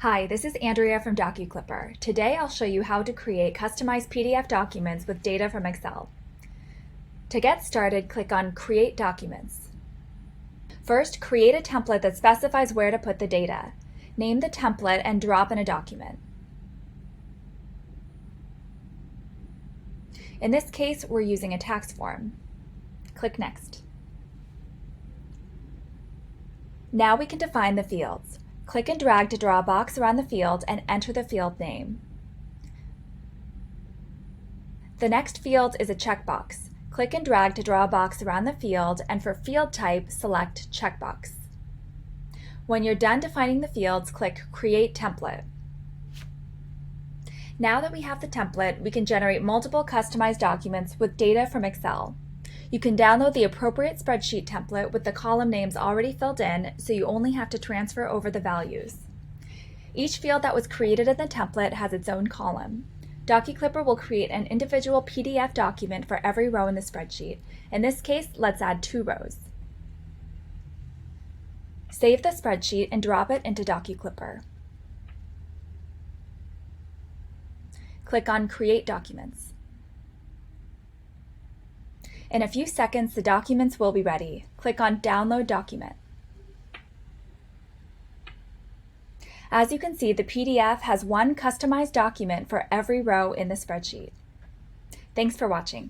Hi, this is Andrea from DocuClipper. Today I'll show you how to create customized PDF documents with data from Excel. To get started, click on Create Documents. First, create a template that specifies where to put the data. Name the template and drop in a document. In this case, we're using a tax form. Click Next. Now we can define the fields. Click and drag to draw a box around the field and enter the field name. The next field is a checkbox. Click and drag to draw a box around the field, and for field type, select Checkbox. When you're done defining the fields, click Create Template. Now that we have the template, we can generate multiple customized documents with data from Excel. You can download the appropriate spreadsheet template with the column names already filled in, so you only have to transfer over the values. Each field that was created in the template has its own column. DocuClipper will create an individual PDF document for every row in the spreadsheet. In this case, let's add 2 rows. Save the spreadsheet and drop it into DocuClipper. Click on Create Documents. In a few seconds, the documents will be ready. Click on Download Document. As you can see, the PDF has one customized document for every row in the spreadsheet. Thanks for watching.